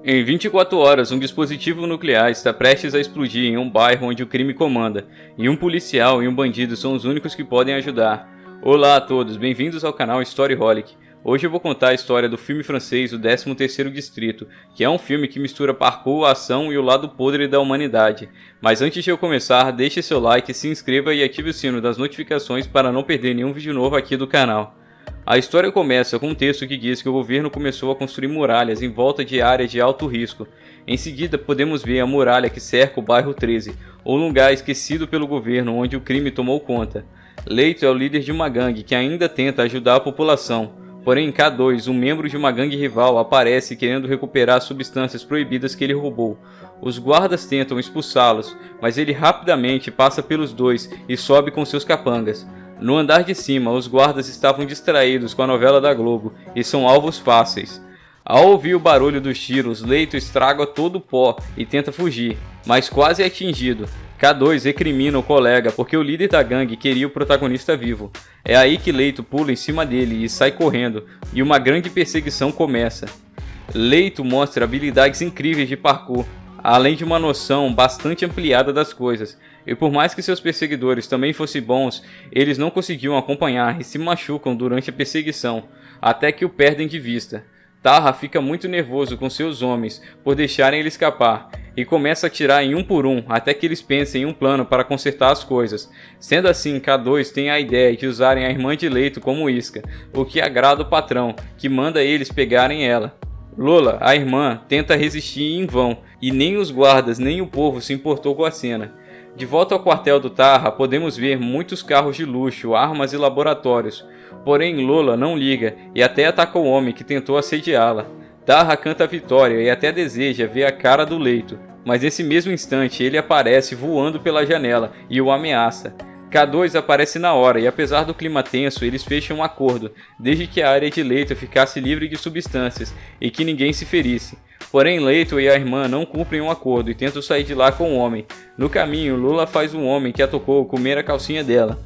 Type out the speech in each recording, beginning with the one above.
Em 24 horas, um dispositivo nuclear está prestes a explodir em um bairro onde o crime comanda, e um policial e um bandido são os únicos que podem ajudar. Olá a todos, bem-vindos ao canal Storyholic. Hoje eu vou contar a história do filme francês O 13º Distrito, que é um filme que mistura parkour, ação e o lado podre da humanidade. Mas antes de eu começar, deixe seu like, se inscreva e ative o sino das notificações para não perder nenhum vídeo novo aqui do canal. A história começa com um texto que diz que o governo começou a construir muralhas em volta de áreas de alto risco. Em seguida, podemos ver a muralha que cerca o bairro 13, um lugar esquecido pelo governo onde o crime tomou conta. Leito é o líder de uma gangue que ainda tenta ajudar a população. Porém, K2, um membro de uma gangue rival, aparece querendo recuperar as substâncias proibidas que ele roubou. Os guardas tentam expulsá-los, mas ele rapidamente passa pelos dois e sobe com seus capangas. No andar de cima, os guardas estavam distraídos com a novela da Globo e são alvos fáceis. Ao ouvir o barulho dos tiros, Leito estraga todo o pó e tenta fugir, mas quase é atingido. K2 recrimina o colega porque o líder da gangue queria o protagonista vivo. É aí que Leito pula em cima dele e sai correndo, e uma grande perseguição começa. Leito mostra habilidades incríveis de parkour, além de uma noção bastante ampliada das coisas, e por mais que seus perseguidores também fossem bons, eles não conseguiam acompanhar e se machucam durante a perseguição, até que o perdem de vista. Tarra fica muito nervoso com seus homens por deixarem ele escapar, e começa a atirar em um por um até que eles pensem em um plano para consertar as coisas. Sendo assim, K2 tem a ideia de usarem a irmã de Leito como isca, o que agrada o patrão, que manda eles pegarem ela. Lola, a irmã, tenta resistir em vão, e nem os guardas nem o povo se importou com a cena. De volta ao quartel do Tarra, podemos ver muitos carros de luxo, armas e laboratórios. Porém, Lola não liga e até ataca o homem que tentou assediá-la. Tarra canta a vitória e até deseja ver a cara do Leito, mas nesse mesmo instante ele aparece voando pela janela e o ameaça. K2 aparece na hora e apesar do clima tenso, eles fecham um acordo, desde que a área de Leito ficasse livre de substâncias e que ninguém se ferisse. Porém, Leito e a irmã não cumprem um acordo e tentam sair de lá com o homem. No caminho, Lola faz um homem que a tocou comer a calcinha dela.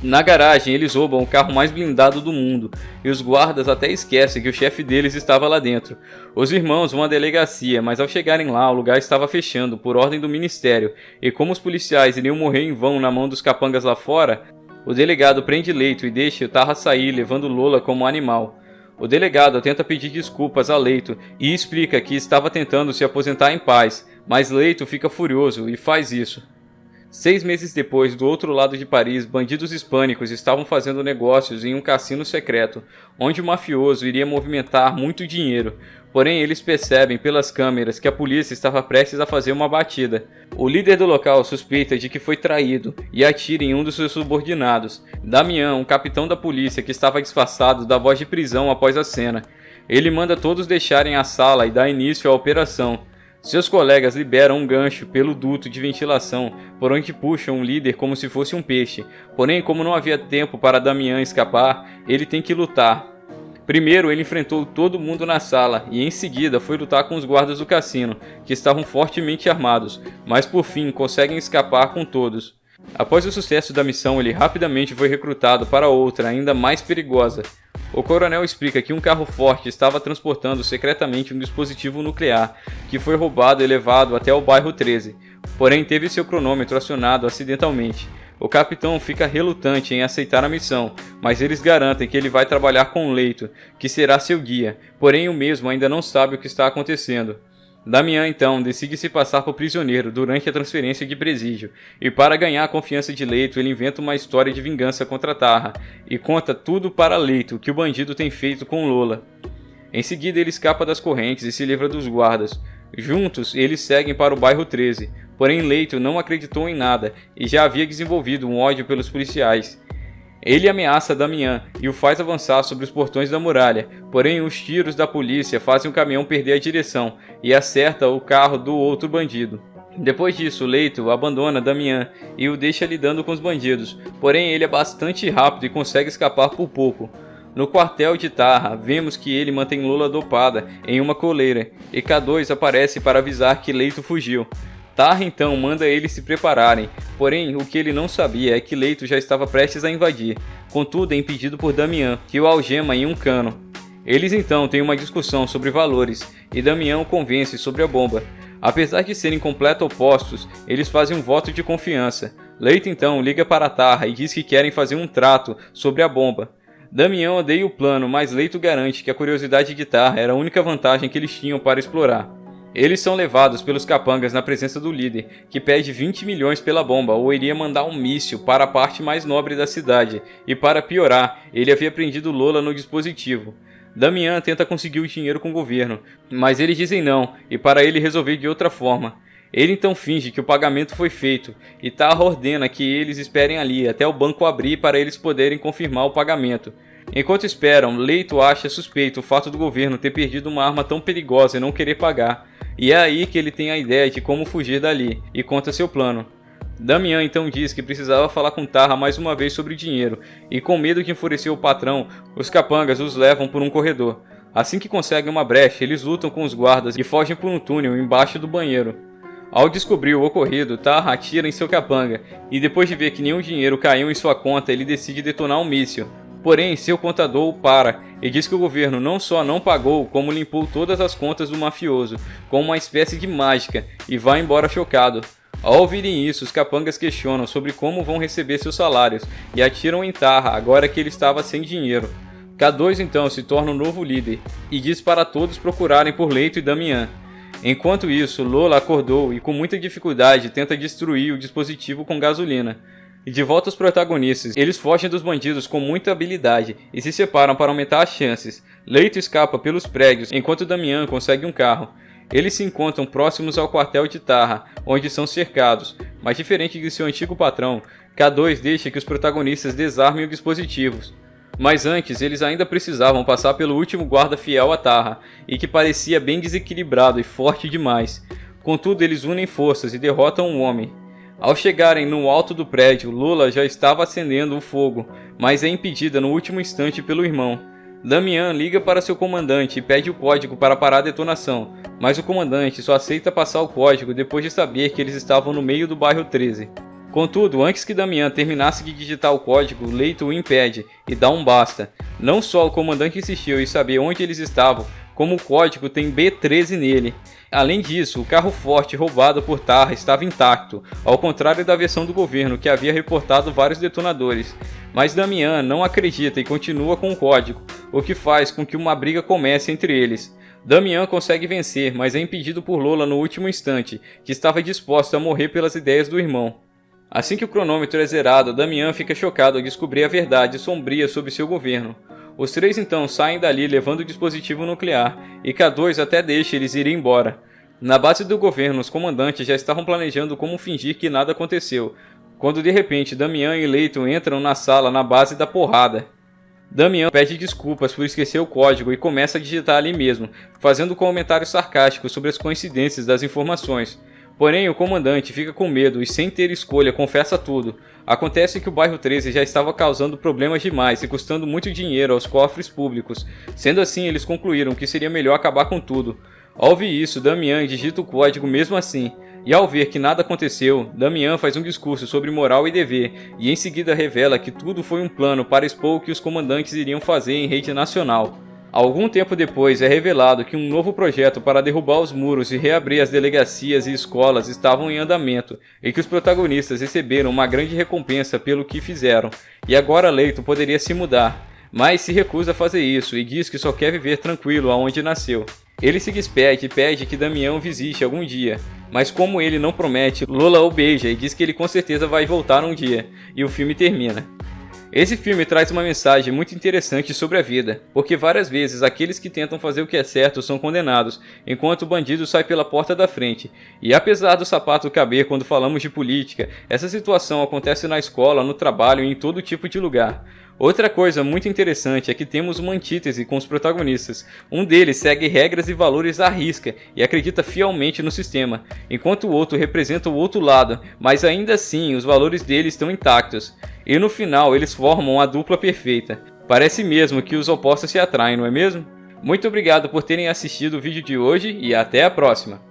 Na garagem, eles roubam o carro mais blindado do mundo, e os guardas até esquecem que o chefe deles estava lá dentro. Os irmãos vão à delegacia, mas ao chegarem lá, o lugar estava fechando, por ordem do ministério, e como os policiais iriam morrer em vão na mão dos capangas lá fora, o delegado prende Leito e deixa o Tarra sair, levando Lola como animal. O delegado tenta pedir desculpas a Leito e explica que estava tentando se aposentar em paz, mas Leito fica furioso e faz isso. 6 meses depois, do outro lado de Paris, bandidos hispânicos estavam fazendo negócios em um cassino secreto, onde o mafioso iria movimentar muito dinheiro. Porém, eles percebem pelas câmeras que a polícia estava prestes a fazer uma batida. O líder do local suspeita de que foi traído e atira em um dos seus subordinados. Damian, um capitão da polícia que estava disfarçado, dá voz de prisão após a cena. Ele manda todos deixarem a sala e dá início à operação. Seus colegas liberam um gancho pelo duto de ventilação, por onde puxam o líder como se fosse um peixe. Porém, como não havia tempo para Damian escapar, ele tem que lutar. Primeiro, ele enfrentou todo mundo na sala, e em seguida foi lutar com os guardas do cassino, que estavam fortemente armados, mas por fim conseguem escapar com todos. Após o sucesso da missão, ele rapidamente foi recrutado para outra, ainda mais perigosa. O coronel explica que um carro forte estava transportando secretamente um dispositivo nuclear, que foi roubado e levado até o bairro 13, porém teve seu cronômetro acionado acidentalmente. O capitão fica relutante em aceitar a missão, mas eles garantem que ele vai trabalhar com o Leito, que será seu guia, porém o mesmo ainda não sabe o que está acontecendo. Damian então decide se passar por prisioneiro durante a transferência de presídio, e para ganhar a confiança de Leito ele inventa uma história de vingança contra Tarra, e conta tudo para Leito que o bandido tem feito com Lola. Em seguida ele escapa das correntes e se livra dos guardas. Juntos eles seguem para o bairro 13, porém Leito não acreditou em nada e já havia desenvolvido um ódio pelos policiais. Ele ameaça Damian e o faz avançar sobre os portões da muralha, porém os tiros da polícia fazem o caminhão perder a direção e acerta o carro do outro bandido. Depois disso, Leito abandona Damian e o deixa lidando com os bandidos, porém ele é bastante rápido e consegue escapar por pouco. No quartel de Tarra, vemos que ele mantém Lola dopada em uma coleira, e K2 aparece para avisar que Leito fugiu. Tarra então manda eles se prepararem, porém o que ele não sabia é que Leito já estava prestes a invadir, contudo é impedido por Damian, que o algema em um cano. Eles então têm uma discussão sobre valores e Damian o convence sobre a bomba. Apesar de serem completos opostos, eles fazem um voto de confiança. Leito então liga para Tarra e diz que querem fazer um trato sobre a bomba. Damian odeia o plano, mas Leito garante que a curiosidade de Tarra era a única vantagem que eles tinham para explorar. Eles são levados pelos capangas na presença do líder, que pede 20 milhões pela bomba ou iria mandar um míssil para a parte mais nobre da cidade, e para piorar, ele havia prendido Lola no dispositivo. Damian tenta conseguir o dinheiro com o governo, mas eles dizem não, e para ele resolver de outra forma. Ele então finge que o pagamento foi feito, e Tarra ordena que eles esperem ali até o banco abrir para eles poderem confirmar o pagamento. Enquanto esperam, Leito acha suspeito o fato do governo ter perdido uma arma tão perigosa e não querer pagar, e é aí que ele tem a ideia de como fugir dali, e conta seu plano. Damian então diz que precisava falar com Tarra mais uma vez sobre dinheiro, e com medo de enfurecer o patrão, os capangas os levam por um corredor. Assim que conseguem uma brecha, eles lutam com os guardas e fogem por um túnel embaixo do banheiro. Ao descobrir o ocorrido, Tarra atira em seu capanga, e depois de ver que nenhum dinheiro caiu em sua conta, ele decide detonar um míssil. Porém, seu contador o para e diz que o governo não só não pagou, como limpou todas as contas do mafioso, com uma espécie de mágica, e vai embora chocado. Ao ouvirem isso, os capangas questionam sobre como vão receber seus salários e atiram em Tarra agora que ele estava sem dinheiro. K2 então se torna o novo líder e diz para todos procurarem por Leito e Damian. Enquanto isso, Lola acordou e com muita dificuldade tenta destruir o dispositivo com gasolina. E de volta aos protagonistas, eles fogem dos bandidos com muita habilidade e se separam para aumentar as chances. Leito escapa pelos prédios enquanto Damian consegue um carro. Eles se encontram próximos ao quartel de Tarra, onde são cercados, mas diferente de seu antigo patrão, K2 deixa que os protagonistas desarmem os dispositivos. Mas antes, eles ainda precisavam passar pelo último guarda fiel a Tarra, e que parecia bem desequilibrado e forte demais. Contudo, eles unem forças e derrotam um homem. Ao chegarem no alto do prédio, Lola já estava acendendo o fogo, mas é impedida no último instante pelo irmão. Damian liga para seu comandante e pede o código para parar a detonação, mas o comandante só aceita passar o código depois de saber que eles estavam no meio do bairro 13. Contudo, antes que Damian terminasse de digitar o código, Leito o impede e dá um basta. Não só o comandante insistiu em saber onde eles estavam, como o código tem B13 nele. Além disso, o carro forte roubado por Tarra estava intacto, ao contrário da versão do governo que havia reportado vários detonadores. Mas Damian não acredita e continua com o código, o que faz com que uma briga comece entre eles. Damian consegue vencer, mas é impedido por Lola no último instante, que estava disposto a morrer pelas ideias do irmão. Assim que o cronômetro é zerado, Damian fica chocado ao descobrir a verdade sombria sobre seu governo. Os três então saem dali levando o dispositivo nuclear, e K2 até deixa eles irem embora. Na base do governo, os comandantes já estavam planejando como fingir que nada aconteceu, quando de repente Damian e Leito entram na sala na base da porrada. Damian pede desculpas por esquecer o código e começa a digitar ali mesmo, fazendo comentários sarcásticos sobre as coincidências das informações. Porém, o comandante fica com medo e, sem ter escolha, confessa tudo. Acontece que o bairro 13 já estava causando problemas demais e custando muito dinheiro aos cofres públicos. Sendo assim, eles concluíram que seria melhor acabar com tudo. Ao ouvir isso, Damian digita o código mesmo assim. E ao ver que nada aconteceu, Damian faz um discurso sobre moral e dever, e em seguida revela que tudo foi um plano para expor o que os comandantes iriam fazer em rede nacional. Algum tempo depois é revelado que um novo projeto para derrubar os muros e reabrir as delegacias e escolas estavam em andamento, e que os protagonistas receberam uma grande recompensa pelo que fizeram, e agora Leito poderia se mudar, mas se recusa a fazer isso e diz que só quer viver tranquilo aonde nasceu. Ele se despede e pede que Damian o visite algum dia, mas como ele não promete, Lola o beija e diz que ele com certeza vai voltar um dia, e o filme termina. Esse filme traz uma mensagem muito interessante sobre a vida, porque várias vezes aqueles que tentam fazer o que é certo são condenados, enquanto o bandido sai pela porta da frente. E apesar do sapato caber quando falamos de política, essa situação acontece na escola, no trabalho e em todo tipo de lugar. Outra coisa muito interessante é que temos uma antítese com os protagonistas. Um deles segue regras e valores à risca e acredita fielmente no sistema, enquanto o outro representa o outro lado, mas ainda assim os valores dele estão intactos. E no final eles formam a dupla perfeita. Parece mesmo que os opostos se atraem, não é mesmo? Muito obrigado por terem assistido o vídeo de hoje e até a próxima!